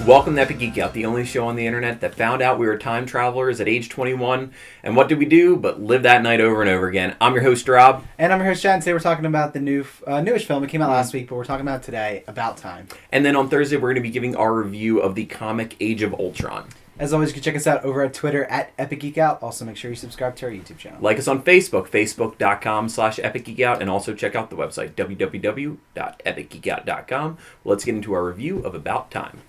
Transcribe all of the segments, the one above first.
Welcome to Epic Geek Out, the only show on the internet that found out we were time travelers at age 21. And what did we do but live that night over and over again? I'm your host, Rob. And I'm your host, Chad. Today we're talking about the newish film. It came out last week, but we're talking about it today, About Time. And then on Thursday, we're going to be giving our review of the comic Age of Ultron. As always, you can check us out over at Twitter at Epic Geek Out. Also, make sure you subscribe to our YouTube channel. Like us on Facebook, facebook.com/epicgeekout, and also check out the website, www.epicgeekout.com. Let's get into our review of About Time.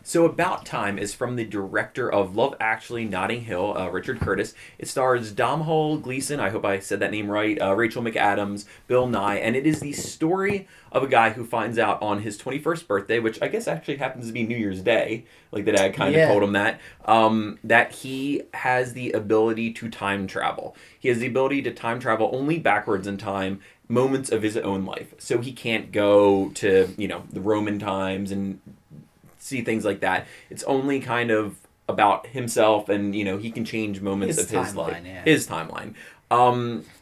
So About Time is from the director of Love Actually, Notting Hill, Richard Curtis. It stars Domhnall Gleeson, I hope I said that name right, Rachel McAdams, Bill Nye, and it is the story of a guy who finds out on his 21st birthday, which I guess actually happens to be New Year's Day, like the dad kind of told him that he has the ability to time travel. He has the ability to time travel only backwards in time, moments of his own life. So he can't go to, the Roman times and see things like that. It's only kind of about himself, and he can change moments of his life. His timeline.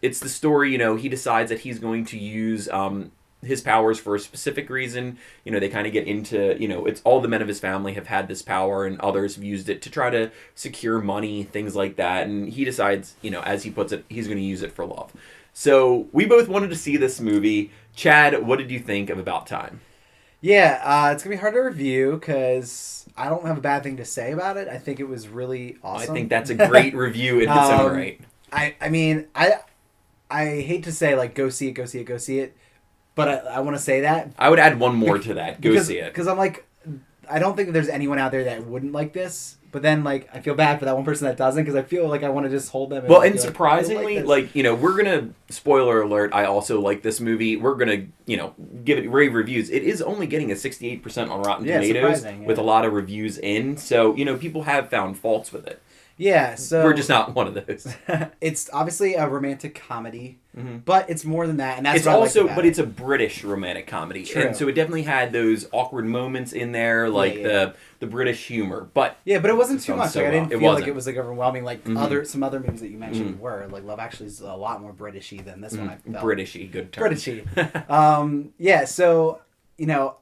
It's the story. He decides that he's going to use his powers for a specific reason. They kind of get into it's all the men of his family have had this power, and others have used it to try to secure money, things like that. And he decides, as he puts it, he's going to use it for love. So we both wanted to see this movie. Chad, what did you think of About Time? Yeah, it's going to be hard to review because I don't have a bad thing to say about it. I think it was really awesome. I think that's a great review in its own right. I mean, I hate to say, go see it, but I want to say that. I would add one more to that. See it. Because I'm like, I don't think there's anyone out there that wouldn't like this. But then, I feel bad for that one person that doesn't, because I feel like I want to just hold them. And surprisingly, we're going to, spoiler alert, I also like this movie. We're going to, give it rave reviews. It is only getting a 68% on Rotten Tomatoes with a lot of reviews in. So, people have found faults with it. Yeah, so... We're just not one of those. It's obviously a romantic comedy, but it's more than that, and that's it's what also, I like about but it's a British romantic comedy. True. And so it definitely had those awkward moments in there, the British humor. But but it wasn't too much. So I didn't feel like it was overwhelming. Some other movies that you mentioned were. Love Actually is a lot more Britishy than this one. I felt. Britishy, good term. Britishy. So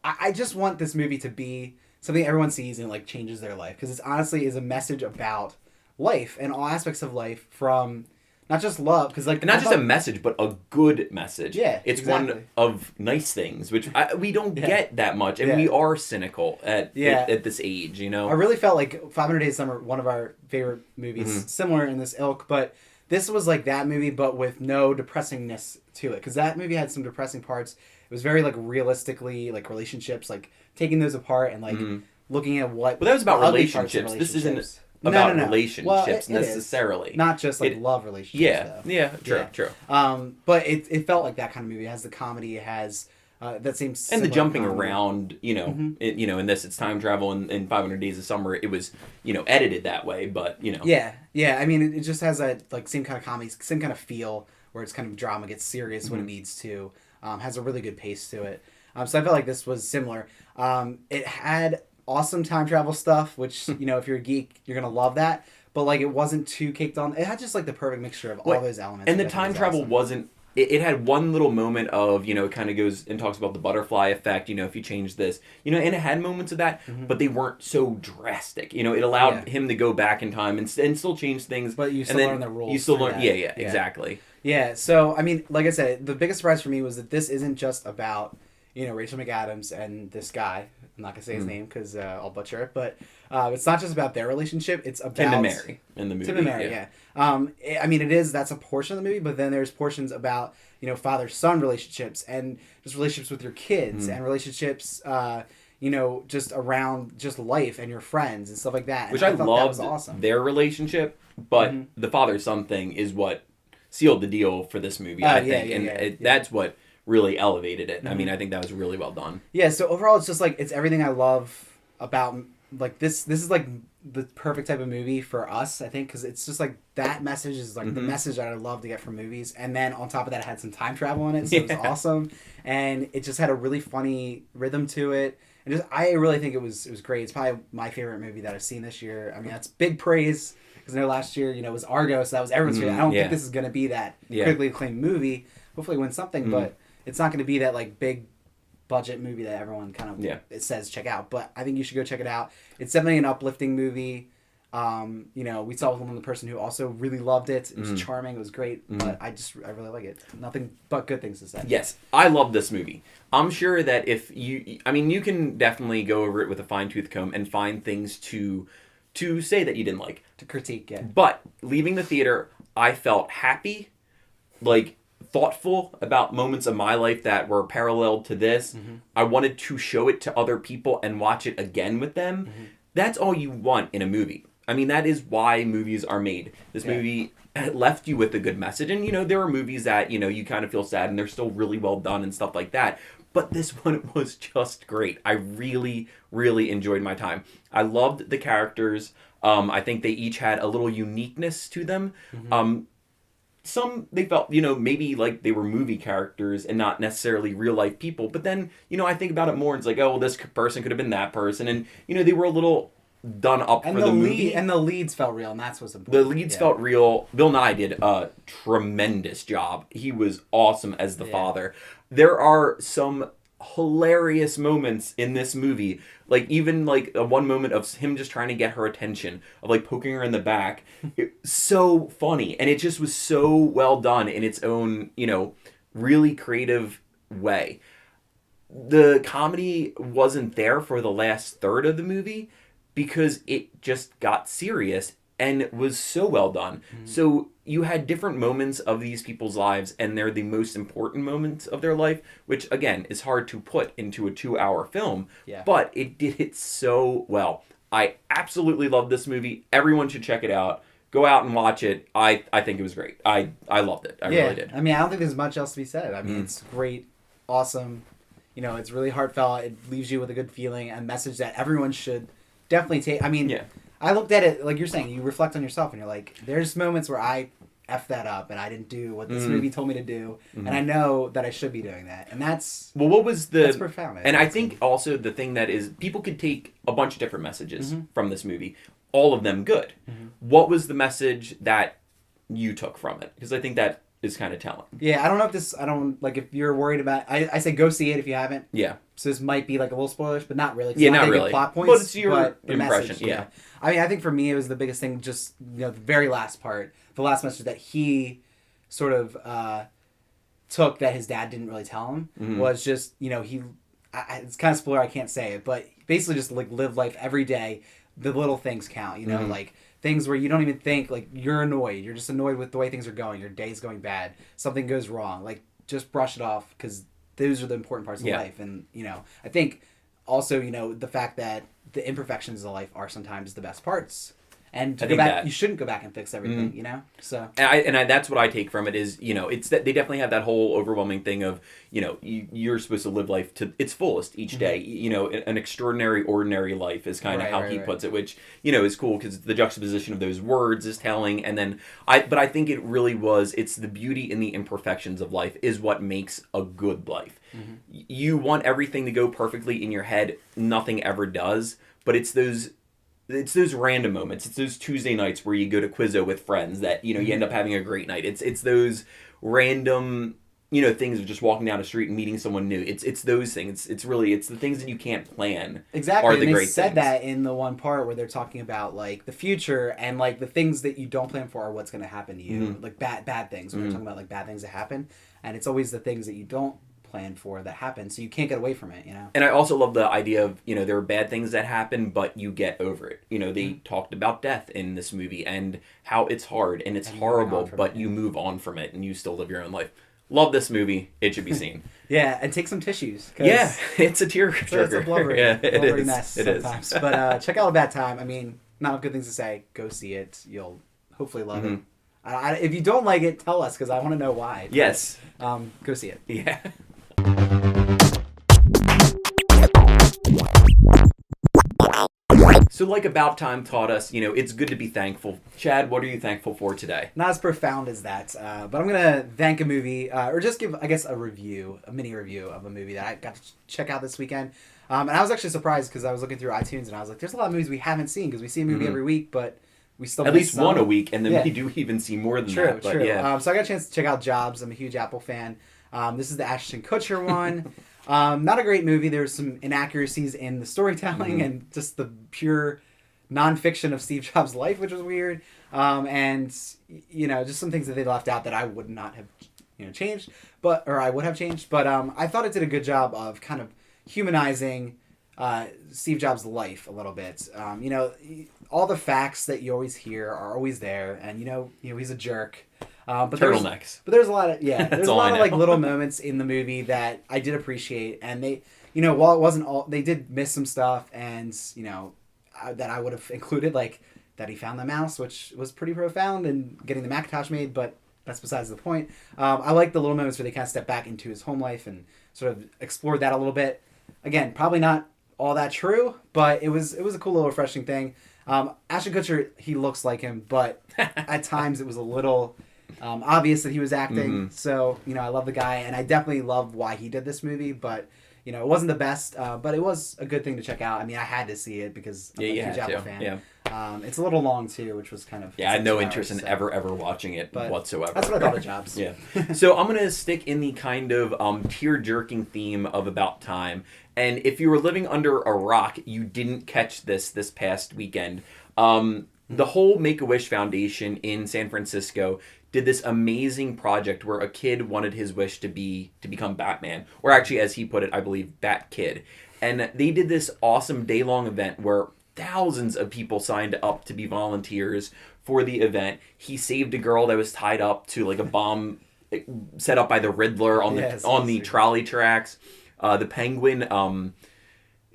I just want this movie to be something everyone sees and changes their life, because it honestly is a message about life and all aspects of life, from not just love, because not just a message, but a good message. Yeah, it's one of nice things, which we don't get that much, and we are cynical at this age. I really felt like 500 Days of Summer, one of our favorite movies, similar in this ilk, but this was like that movie, but with no depressingness to it, because that movie had some depressing parts. It was very realistically relationships, taking those apart and looking at what. But that was about relationships. This isn't about relationships necessarily. Not just love relationships. True. But it felt like that kind of movie. It has the comedy, it has that same and the jumping around, in this it's time travel, and in 500 Days of Summer it was, edited that way, but Yeah. I mean, it just has that same kind of comedy, same kind of feel, where it's kind of drama gets serious when it needs to. Has a really good pace to it. So I felt like this was similar. It had awesome time travel stuff, which if you're a geek, you're gonna love that, but it wasn't too caked on. It had just the perfect mixture of all those elements, and the time travel wasn't. It had one little moment of it kind of goes and talks about the butterfly effect, if you change this, and it had moments of that, but they weren't so drastic. It allowed him to go back in time and still change things, but you still learn the rules. You still learn, exactly. Yeah, so I mean, like I said, the biggest surprise for me was that this isn't just about Rachel McAdams and this guy. I'm not gonna say his name because I'll butcher it, but it's not just about their relationship. It's about Tim and Mary in the movie. Tim and Mary, yeah. I mean, that's a portion of the movie, but then there's portions about father-son relationships, and just relationships with your kids, and relationships just around just life and your friends and stuff like that. Which I thought that was awesome. Their relationship, but the father-son thing is what sealed the deal for this movie, I think, that's what really elevated it. I mean, I think that was really well done. Yeah, so overall it's just it's everything I love about this is the perfect type of movie for us, I think, because it's just that message is the message that I love to get from movies, and then on top of that it had some time travel in it, so it was awesome, and it just had a really funny rhythm to it, and I really think it was great. It's probably my favorite movie that I've seen this year. I mean, that's big praise. because I know last year, it was Argo, so that was everyone's favorite. I don't yeah. think this is going to be that Yeah. critically acclaimed movie. Hopefully win something, but it's not going to be that like big budget movie that everyone kind of it says check out. But I think you should go check it out. It's definitely an uplifting movie. We saw it with one person who also really loved it. It was charming. It was great. But I really like it. Nothing but good things to say. Yes, I love this movie. I'm sure that you can definitely go over it with a fine-tooth comb and find things to say that you didn't like. To critique, yeah. But leaving the theater, I felt happy, like thoughtful about moments of my life that were parallel to this. I wanted to show it to other people and watch it again with them. That's all you want in a movie. I mean, that is why movies are made. This movie left you with a good message. And, there are movies that, you kind of feel sad and they're still really well done and stuff like that. But this one was just great. I really, really enjoyed my time. I loved the characters. I think they each had a little uniqueness to them. Some, they felt, maybe like they were movie characters and not necessarily real life people. But then, I think about it more. It's like, oh, well, this person could have been that person. And, they were a little done up for the movie. And the leads felt real, and that's what's important. The leads felt real. Bill Nye did a tremendous job. He was awesome as the father. There are some hilarious moments in this movie, like even like one moment of him just trying to get her attention, of like poking her in the back. So funny, and it just was so well done in its own really creative way. The comedy wasn't there for the last third of the movie because it just got serious and was so well done. So you had different moments of these people's lives, and they're the most important moments of their life, which, again, is hard to put into a 2-hour film. Yeah. But it did it so well. I absolutely love this movie. Everyone should check it out. Go out and watch it. I think it was great. I loved it. I really did. I mean, I don't think there's much else to be said. I mean, it's great, awesome. It's really heartfelt. It leaves you with a good feeling, a message that everyone should definitely take. I mean, I looked at it, like you're saying, you reflect on yourself and you're like, there's moments where I effed that up and I didn't do what this movie told me to do. And I know that I should be doing that. And that's... Well, what was the... That's profound. And I think also the thing that is, people could take a bunch of different messages from this movie. All of them good. What was the message that you took from it? Because I think that is kind of telling. Yeah, I don't know if if you're worried about... I say go see it if you haven't. Yeah. So this might be like a little spoilers, but not really. Yeah, not really. Plot points, but it's your impression. Message, yeah. I mean, I think for me it was the biggest thing. Just the very last part, the last message that he sort of took that his dad didn't really tell him was just it's kind of spoiler. I can't say it, but basically just like live life every day. The little things count. Like things where you don't even think like you're annoyed. You're just annoyed with the way things are going. Your day's going bad. Something goes wrong. Like just brush it off because those are the important parts of life. And, I think also, the fact that the imperfections of life are sometimes the best parts. And to go back, you shouldn't go back and fix everything, So and that's what I take from it is, it's that they definitely have that whole overwhelming thing of, you're supposed to live life to its fullest each day. An extraordinary, ordinary life is kind of how he puts it, which, is cool because the juxtaposition of those words is telling. And then but I think it really it's the beauty in the imperfections of life is what makes a good life. You want everything to go perfectly in your head. Nothing ever does, but it's those random moments. It's those Tuesday nights where you go to Quizzo with friends that, you end up having a great night. It's those random, things of just walking down the street and meeting someone new. It's those things. It's the things that you can't plan. Exactly. Are the and great they said things. that in the one part where they're talking about like the future and like the things that you don't plan for are what's going to happen to you. Like bad things. When they're talking about like bad things that happen. And it's always the things that you don't plan for that happen, so you can't get away from it, And I also love the idea of, there are bad things that happen, but you get over it. They talked about death in this movie and how it's hard and it's horrible, but you move on from it and you still live your own life. Love this movie. It should be seen. Yeah, and take some tissues. Yeah, it's a tearjerker. It's a blubbery, blubbery mess it sometimes. is. But check out A Bad Time. I mean, not good things to say. Go see it. You'll hopefully love it. If you don't like it, tell us because I want to know why. Yes. Go see it. Yeah. So like About Time taught us, it's good to be thankful. Chad, what are you thankful for today? Not as profound as that, but I'm going to thank a movie, or just give, I guess, a mini review of a movie that I got to check out this weekend. And I was actually surprised because I was looking through iTunes and I was like, there's a lot of movies we haven't seen because we see a movie every week, but we still at miss least some. one a week, and then Yeah. we do even see more than True, that. But true. yeah, So I got a chance to check out Jobs. I'm a huge Apple fan. This is the Ashton Kutcher one. Not a great movie. There's some inaccuracies in the storytelling and just the pure nonfiction of Steve Jobs' life, which was weird. And you know, just some things that they left out that I would not have, you know, changed, or I would have changed. But I thought it did a good job of kind of humanizing Steve Jobs' life a little bit. You know, all the facts that you always hear are always there, and you know he's a jerk. But turtlenecks. there's a lot of there's a all lot I of like know. little moments in the movie that I did appreciate, and they, you know, while it wasn't all, they did miss some stuff, and you know, that I would have included, like that he found the mouse, which was pretty profound, and getting the Macintosh made, but that's besides the point. I like the little moments where they kind of step back into his home life and sort of explored that a little bit. Again, probably not all that true, but it was a cool little refreshing thing. Ashton Kutcher, he looks like him, but at times it was a little obvious that he was acting. So, you know, I love the guy, and I definitely love why he did this movie, but you know, it wasn't the best, but it was a good thing to check out. I mean, I had to see it because I'm a huge Apple fan. Yeah. It's a little long too, which was kind of Yeah, I had no 2 interest hours, in so. ever watching it But whatsoever. That's what I thought of Jobs. Yeah. So I'm gonna stick in the kind of tear-jerking theme of About Time. And if you were living under a rock, you didn't catch this past weekend. The whole Make-A-Wish Foundation in San Francisco did this amazing project where a kid wanted his wish to become Batman, or actually, as he put it, I believe, Bat Kid. And they did this awesome day-long event where thousands of people signed up to be volunteers for the event. He saved a girl that was tied up to like a bomb set up by the Riddler on the trolley tracks. The Penguin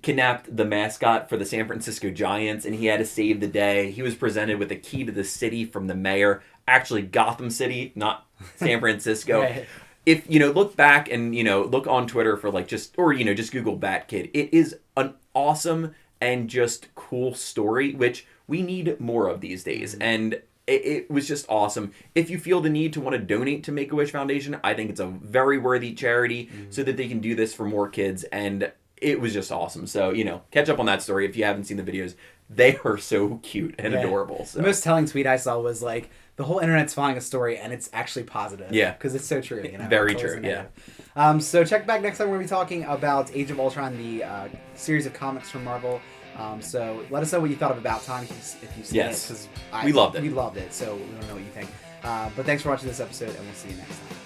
kidnapped the mascot for the San Francisco Giants, and he had to save the day. He was presented with a key to the city from the mayor. Actually, Gotham City, not San Francisco. Right. If you know, look back and you know, look on Twitter for like just Google Bat Kid. It is an awesome and just cool story, which we need more of these days. And it was just awesome. If you feel the need to want to donate to Make-A-Wish Foundation, I think it's a very worthy charity so that they can do this for more kids. And it was just awesome. So, you know, catch up on that story if you haven't seen the videos. They are so cute and adorable. So. The most telling tweet I saw was like, the whole internet's following a story and it's actually positive. Yeah. Because it's so true. You know? Very It's always true, negative. So check back next time. We're going to be talking about Age of Ultron, the series of comics from Marvel. So let us know what you thought of About Time if you've seen it. Yes. 'Cause We loved it. We loved it. So we don't know what you think. But thanks for watching this episode, and we'll see you next time.